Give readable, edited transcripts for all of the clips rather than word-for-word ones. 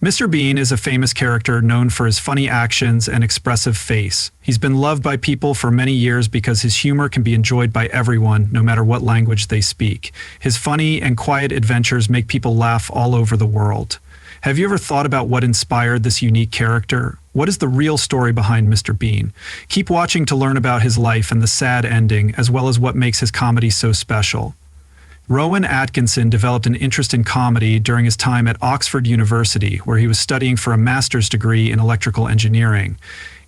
Mr. Bean is a famous character known for his funny actions and expressive face. He's been loved by people for many years because his humor can be enjoyed by everyone, no matter what language they speak. His funny and quiet adventures make people laugh all over the world. Have you ever thought about what inspired this unique character? What is the real story behind Mr. Bean? Keep watching to learn about his life and the sad ending, as well as what makes his comedy so special. Rowan Atkinson developed an interest in comedy during his time at Oxford University, where he was studying for a master's degree in electrical engineering.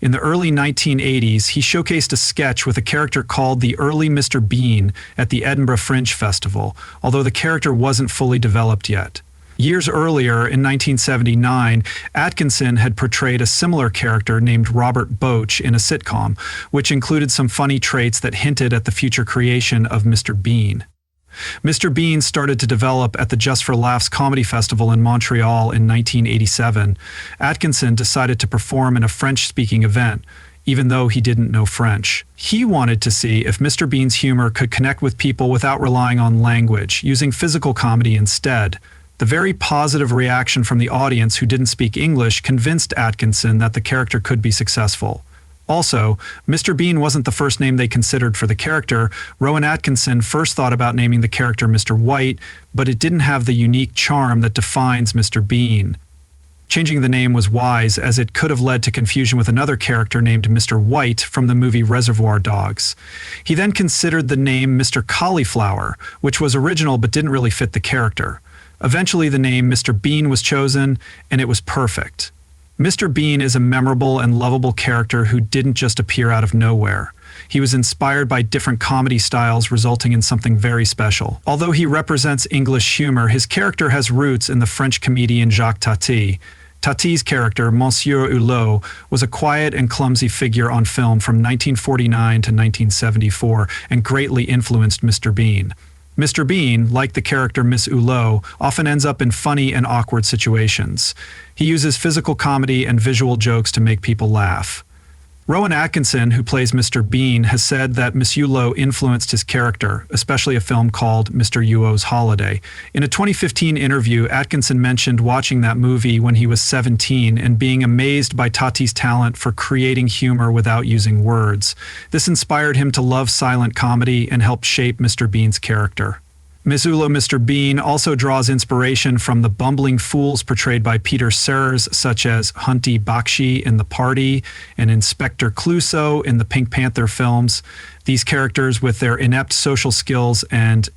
In the early 1980s, he showcased a sketch with a character called the Early Mr. Bean at the Edinburgh Fringe Festival, although the character wasn't fully developed yet. Years earlier, in 1979, Atkinson had portrayed a similar character named Robert Boach in a sitcom, which included some funny traits that hinted at the future creation of Mr. Bean. Mr. Bean started to develop at the Just for Laughs Comedy Festival in Montreal in 1987. Atkinson decided to perform in a French-speaking event, even though he didn't know French. He wanted to see if Mr. Bean's humor could connect with people without relying on language, using physical comedy instead. The very positive reaction from the audience who didn't speak English convinced Atkinson that the character could be successful. Also, Mr. Bean wasn't the first name they considered for the character. Rowan Atkinson first thought about naming the character Mr. White, but it didn't have the unique charm that defines Mr. Bean. Changing the name was wise, as it could have led to confusion with another character named Mr. White from the movie Reservoir Dogs. He then considered the name Mr. Cauliflower, which was original but didn't really fit the character. Eventually, the name Mr. Bean was chosen, and it was perfect. Mr. Bean is a memorable and lovable character who didn't just appear out of nowhere. He was inspired by different comedy styles, resulting in something very special. Although he represents English humor, his character has roots in the French comedian Jacques Tati. Tati's character, Monsieur Hulot, was a quiet and clumsy figure on film from 1949 to 1974 and greatly influenced Mr. Bean. Mr. Bean, like the character Miss Hulot, often ends up in funny and awkward situations. He uses physical comedy and visual jokes to make people laugh. Rowan Atkinson, who plays Mr. Bean, has said that Miss Hulot influenced his character, especially a film called Mr. Yuo's Holiday. In a 2015 interview, Atkinson mentioned watching that movie when he was 17 and being amazed by Tati's talent for creating humor without using words. This inspired him to love silent comedy and helped shape Mr. Bean's character. Miss Hulot Mr. Bean also draws inspiration from the bumbling fools portrayed by Peter Sellers, such as Hunty Bakshi in The Party and Inspector Clouseau in the Pink Panther films. These characters, with their inept social skills and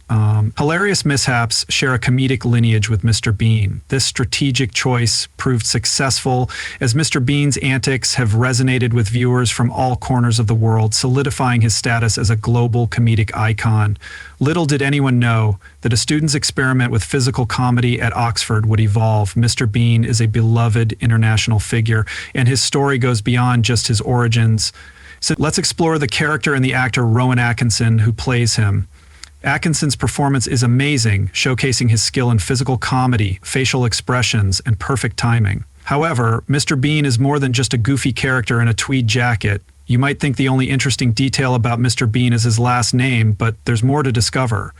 hilarious mishaps, share a comedic lineage with Mr. Bean. This strategic choice proved successful, as Mr. Bean's antics have resonated with viewers from all corners of the world, solidifying his status as a global comedic icon. Little did anyone know that a student's experiment with physical comedy at Oxford would evolve. Mr. Bean is a beloved international figure, and his story goes beyond just his origins. So let's explore the character and the actor Rowan Atkinson, who plays him. Atkinson's performance is amazing, showcasing his skill in physical comedy, facial expressions, and perfect timing. However, Mr. Bean is more than just a goofy character in a tweed jacket. You might think the only interesting detail about Mr. Bean is his last name, but there's more to discover.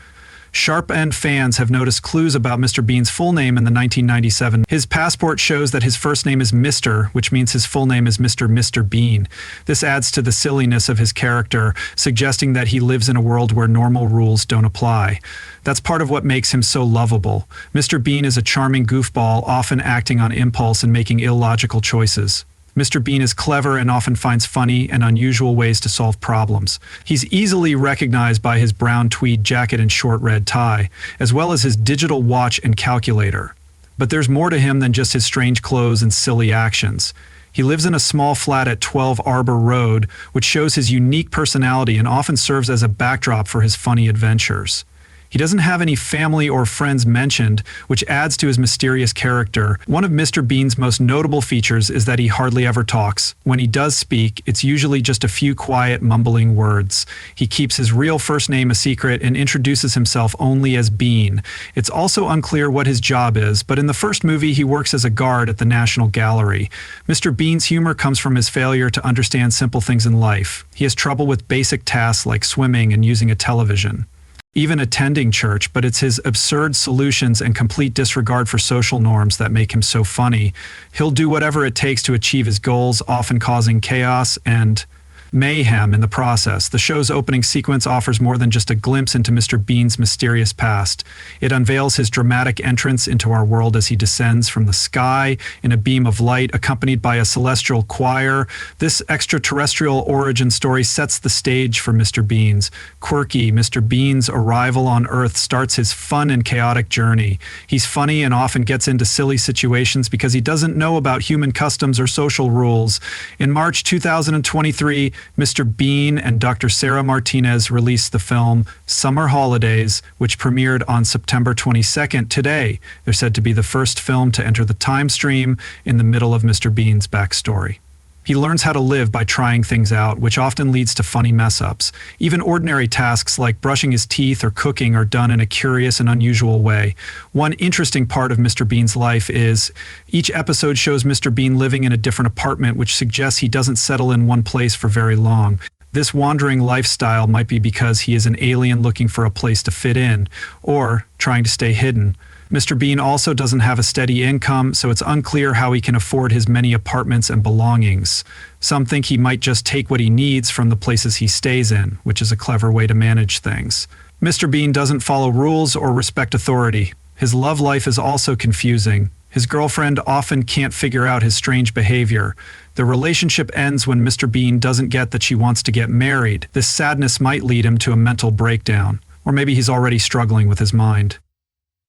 Sharp-end fans have noticed clues about Mr. Bean's full name in the 1997. His passport shows that his first name is Mr., which means his full name is Mr. Bean. This adds to the silliness of his character, suggesting that he lives in a world where normal rules don't apply. That's part of what makes him so lovable. Mr. Bean is a charming goofball, often acting on impulse and making illogical choices. Mr. Bean is clever and often finds funny and unusual ways to solve problems. He's easily recognized by his brown tweed jacket and short red tie, as well as his digital watch and calculator. But there's more to him than just his strange clothes and silly actions. He lives in a small flat at 12 Arbor Road, which shows his unique personality and often serves as a backdrop for his funny adventures. He doesn't have any family or friends mentioned, which adds to his mysterious character. One of Mr. Bean's most notable features is that he hardly ever talks. When he does speak, it's usually just a few quiet, mumbling words. He keeps his real first name a secret and introduces himself only as Bean. It's also unclear what his job is, but in the first movie he works as a guard at the National Gallery. Mr. Bean's humor comes from his failure to understand simple things in life. He has trouble with basic tasks like swimming and using a television. even attending church, but it's his absurd solutions and complete disregard for social norms that make him so funny. He'll do whatever it takes to achieve his goals, often causing chaos and mayhem in the process. The show's opening sequence offers more than just a glimpse into Mr. Bean's mysterious past. It unveils his dramatic entrance into our world as he descends from the sky in a beam of light accompanied by a celestial choir. This extraterrestrial origin story sets the stage for Mr. Bean's. Quirky, Mr. Bean's arrival on Earth starts his fun and chaotic journey. He's funny and often gets into silly situations because he doesn't know about human customs or social rules. In March 2023, Mr. Bean and Dr. Sarah Martinez released the film Summer Holidays, which premiered on September 22nd today. They're said to be the first film to enter the time stream in the middle of Mr. Bean's backstory. He learns how to live by trying things out, which often leads to funny mess-ups. Even ordinary tasks like brushing his teeth or cooking are done in a curious and unusual way. One interesting part of Mr. Bean's life is each episode shows Mr. Bean living in a different apartment, which suggests he doesn't settle in one place for very long. This wandering lifestyle might be because he is an alien looking for a place to fit in, or trying to stay hidden. Mr. Bean also doesn't have a steady income, so it's unclear how he can afford his many apartments and belongings. Some think he might just take what he needs from the places he stays in, which is a clever way to manage things. Mr. Bean doesn't follow rules or respect authority. His love life is also confusing. His girlfriend often can't figure out his strange behavior. The relationship ends when Mr. Bean doesn't get that she wants to get married. This sadness might lead him to a mental breakdown, or maybe he's already struggling with his mind.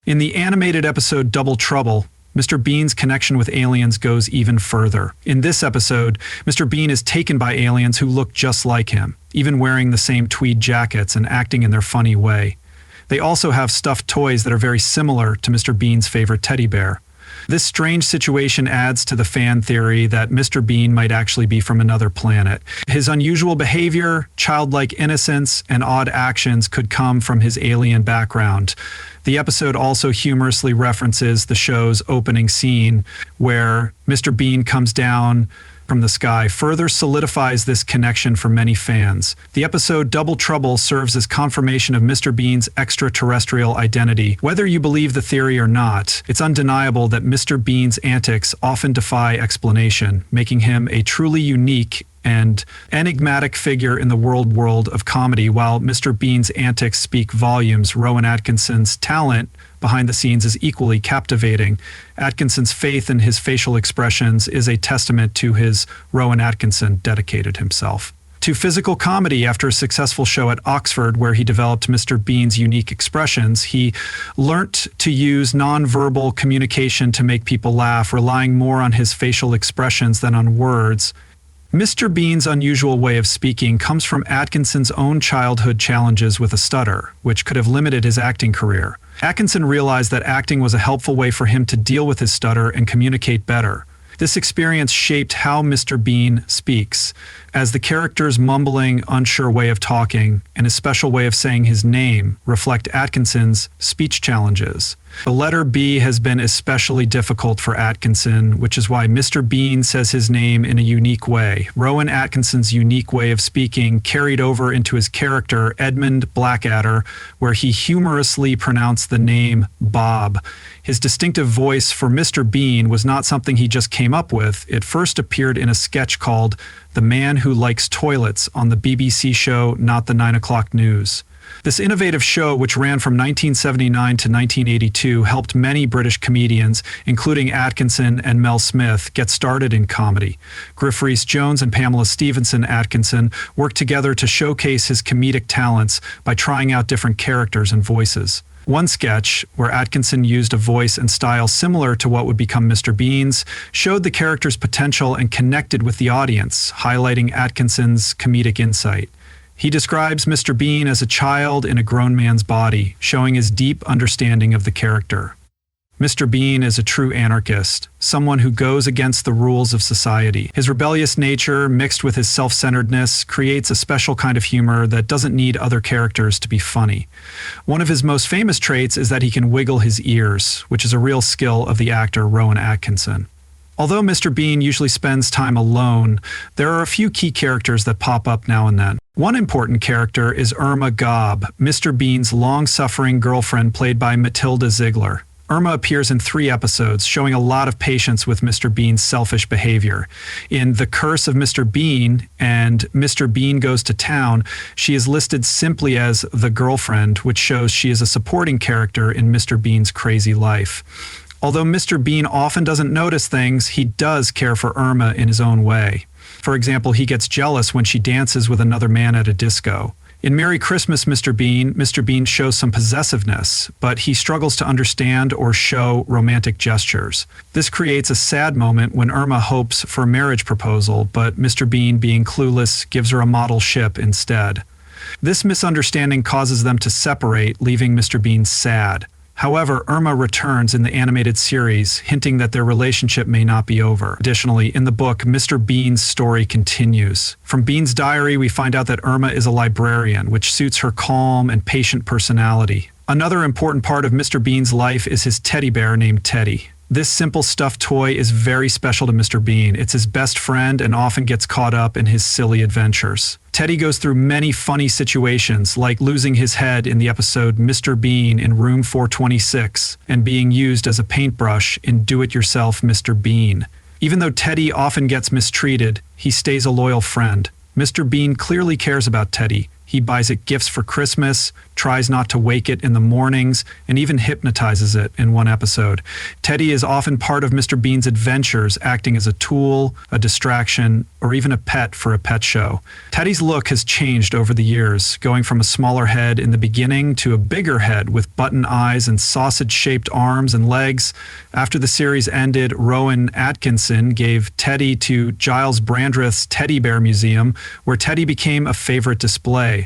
In the animated episode Double Trouble, Mr. Bean's connection with aliens goes even further. In this episode, Mr. Bean is taken by aliens who look just like him, even wearing the same tweed jackets and acting in their funny way. They also have stuffed toys that are very similar to Mr. Bean's favorite teddy bear. This strange situation adds to the fan theory that Mr. Bean might actually be from another planet. His unusual behavior, childlike innocence, and odd actions could come from his alien background. The episode also humorously references the show's opening scene, where Mr. Bean comes down from the sky, further solidifies this connection for many fans. The episode Double Trouble serves as confirmation of Mr. Bean's extraterrestrial identity. Whether you believe the theory or not, it's undeniable that Mr. Bean's antics often defy explanation, making him a truly unique and enigmatic figure in the world of comedy. While Mr. Bean's antics speak volumes, Rowan Atkinson's talent behind the scenes is equally captivating. Atkinson's faith in his facial expressions is a testament to his Rowan Atkinson dedicated himself to physical comedy. After a successful show at Oxford where he developed Mr. Bean's unique expressions, he learnt to use nonverbal communication to make people laugh, relying more on his facial expressions than on words. Mr. Bean's unusual way of speaking comes from Atkinson's own childhood challenges with a stutter, which could have limited his acting career. Atkinson realized that acting was a helpful way for him to deal with his stutter and communicate better. This experience shaped how Mr. Bean speaks, as the character's mumbling, unsure way of talking and his special way of saying his name reflect Atkinson's speech challenges. The letter B has been especially difficult for Atkinson, which is why Mr. Bean says his name in a unique way. Rowan Atkinson's unique way of speaking carried over into his character, Edmund Blackadder, where he humorously pronounced the name Bob. His distinctive voice for Mr. Bean was not something he just came up with. It first appeared in a sketch called The Man Who Likes Toilets on the BBC show Not the 9 O'Clock News. This innovative show, which ran from 1979 to 1982, helped many British comedians, including Atkinson and Mel Smith, get started in comedy. Griff Rhys-Jones and Pamela Stephenson Atkinson worked together to showcase his comedic talents by trying out different characters and voices. One sketch, where Atkinson used a voice and style similar to what would become Mr. Bean's, showed the character's potential and connected with the audience, highlighting Atkinson's comedic insight. He describes Mr. Bean as a child in a grown man's body, showing his deep understanding of the character. Mr. Bean is a true anarchist, someone who goes against the rules of society. His rebellious nature, mixed with his self-centeredness, creates a special kind of humor that doesn't need other characters to be funny. One of his most famous traits is that he can wiggle his ears, which is a real skill of the actor Rowan Atkinson. Although Mr. Bean usually spends time alone, there are a few key characters that pop up now and then. One important character is Irma Gobb, Mr. Bean's long-suffering girlfriend played by Matilda Ziegler. Irma appears in 3 episodes, showing a lot of patience with Mr. Bean's selfish behavior. In The Curse of Mr. Bean and Mr. Bean Goes to Town, she is listed simply as the girlfriend, which shows she is a supporting character in Mr. Bean's crazy life. Although Mr. Bean often doesn't notice things, he does care for Irma in his own way. For example, he gets jealous when she dances with another man at a disco. In Merry Christmas, Mr. Bean shows some possessiveness, but he struggles to understand or show romantic gestures. This creates a sad moment when Irma hopes for a marriage proposal, but Mr. Bean, being clueless, gives her a model ship instead. This misunderstanding causes them to separate, leaving Mr. Bean sad. However, Irma returns in the animated series, hinting that their relationship may not be over. Additionally, in the book, Mr. Bean's story continues. From Bean's diary, we find out that Irma is a librarian, which suits her calm and patient personality. Another important part of Mr. Bean's life is his teddy bear named Teddy. This simple stuffed toy is very special to Mr. Bean. It's his best friend and often gets caught up in his silly adventures. Teddy goes through many funny situations, like losing his head in the episode Mr. Bean in Room 426 and being used as a paintbrush in Do-It-Yourself Mr. Bean. Even though Teddy often gets mistreated, he stays a loyal friend. Mr. Bean clearly cares about Teddy. He buys it gifts for Christmas, tries not to wake it in the mornings, and even hypnotizes it in one episode. Teddy is often part of Mr. Bean's adventures, acting as a tool, a distraction, or even a pet for a pet show. Teddy's look has changed over the years, going from a smaller head in the beginning to a bigger head with button eyes and sausage-shaped arms and legs. After the series ended, Rowan Atkinson gave Teddy to Giles Brandreth's Teddy Bear Museum, where Teddy became a favorite display.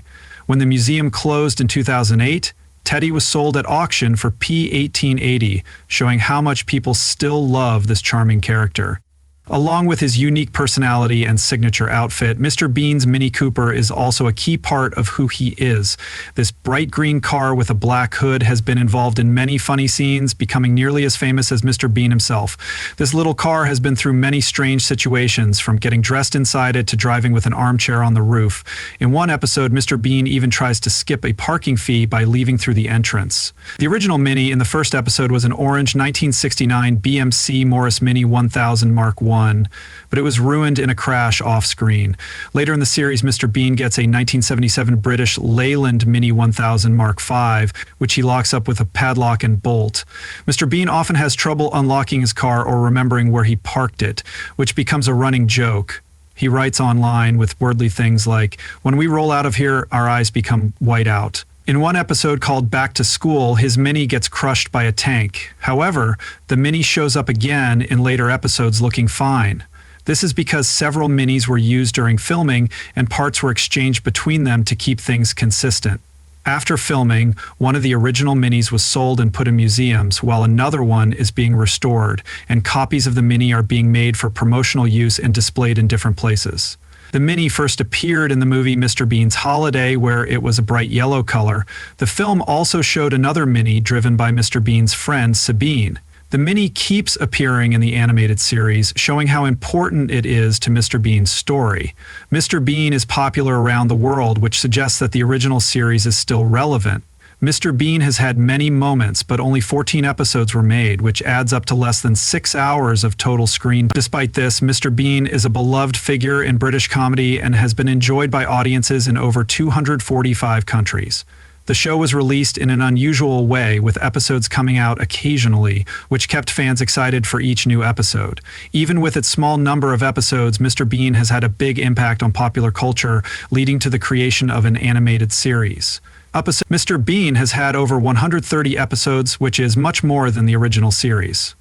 When the museum closed in 2008, Teddy was sold at auction for P$18.80, showing how much people still love this charming character. Along with his unique personality and signature outfit, Mr. Bean's Mini Cooper is also a key part of who he is. This bright green car with a black hood has been involved in many funny scenes, becoming nearly as famous as Mr. Bean himself. This little car has been through many strange situations, from getting dressed inside it to driving with an armchair on the roof. In one episode, Mr. Bean even tries to skip a parking fee by leaving through the entrance. The original Mini in the first episode was an orange 1969 BMC Morris Mini 1000 Mark I. But it was ruined in a crash off-screen. Later in the series, Mr. Bean gets a 1977 British Leyland Mini 1000 Mark V, which he locks up with a padlock and bolt. Mr. Bean often has trouble unlocking his car or remembering where he parked it, which becomes a running joke. He writes online with wordly things like, "When we roll out of here, our eyes become white out." In one episode called Back to School, his Mini gets crushed by a tank. However, the Mini shows up again in later episodes looking fine. This is because several Minis were used during filming and parts were exchanged between them to keep things consistent. After filming, one of the original Minis was sold and put in museums, while another one is being restored, and copies of the Mini are being made for promotional use and displayed in different places. The Mini first appeared in the movie Mr. Bean's Holiday, where it was a bright yellow color. The film also showed another Mini driven by Mr. Bean's friend Sabine. The Mini keeps appearing in the animated series, showing how important it is to Mr. Bean's story. Mr. Bean is popular around the world, which suggests that the original series is still relevant. Mr. Bean has had many moments, but only 14 episodes were made, which adds up to less than 6 hours of total screen. Despite this, Mr. Bean is a beloved figure in British comedy and has been enjoyed by audiences in over 245 countries. The show was released in an unusual way, with episodes coming out occasionally, which kept fans excited for each new episode. Even with its small number of episodes, Mr. Bean has had a big impact on popular culture, leading to the creation of an animated series. Mr. Bean has had over 130 episodes, which is much more than the original series.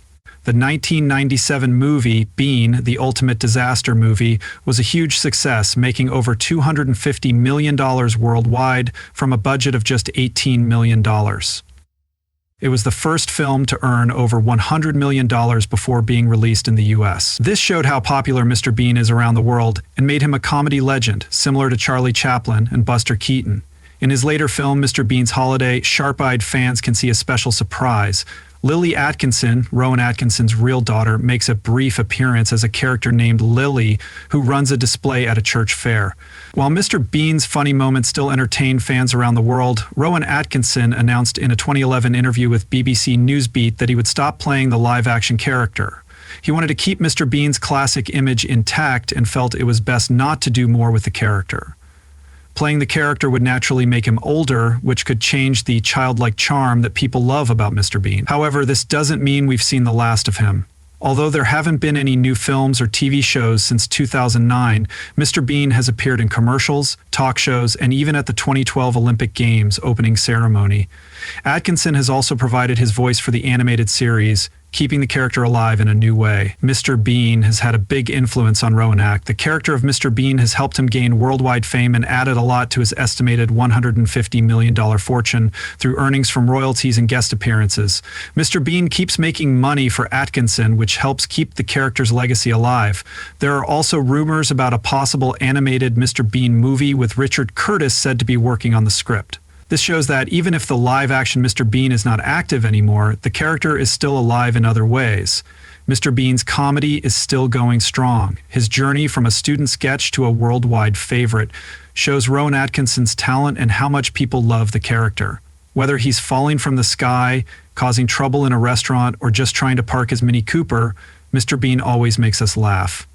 The 1997 movie, Bean, the Ultimate Disaster Movie, was a huge success, making over $250 million worldwide from a budget of just $18 million. It was the first film to earn over $100 million before being released in the US. This showed how popular Mr. Bean is around the world and made him a comedy legend, similar to Charlie Chaplin and Buster Keaton. In his later film, Mr. Bean's Holiday, sharp-eyed fans can see a special surprise. Lily Atkinson, Rowan Atkinson's real daughter, makes a brief appearance as a character named Lily, who runs a display at a church fair. While Mr. Bean's funny moments still entertain fans around the world, Rowan Atkinson announced in a 2011 interview with BBC Newsbeat that he would stop playing the live-action character. He wanted to keep Mr. Bean's classic image intact and felt it was best not to do more with the character. Playing the character would naturally make him older, which could change the childlike charm that people love about Mr. Bean. However, this doesn't mean we've seen the last of him. Although there haven't been any new films or TV shows since 2009, Mr. Bean has appeared in commercials, talk shows, and even at the 2012 Olympic Games opening ceremony. Atkinson has also provided his voice for the animated series, keeping the character alive in a new way. Mr. Bean has had a big influence on Rowan Ack. The character of Mr. Bean has helped him gain worldwide fame and added a lot to his estimated $150 million fortune through earnings from royalties and guest appearances. Mr. Bean keeps making money for Atkinson, which helps keep the character's legacy alive. There are also rumors about a possible animated Mr. Bean movie with Richard Curtis said to be working on the script. This shows that even if the live-action Mr. Bean is not active anymore, the character is still alive in other ways. Mr. Bean's comedy is still going strong. His journey from a student sketch to a worldwide favorite shows Rowan Atkinson's talent and how much people love the character. Whether he's falling from the sky, causing trouble in a restaurant, or just trying to park his Mini Cooper, Mr. Bean always makes us laugh.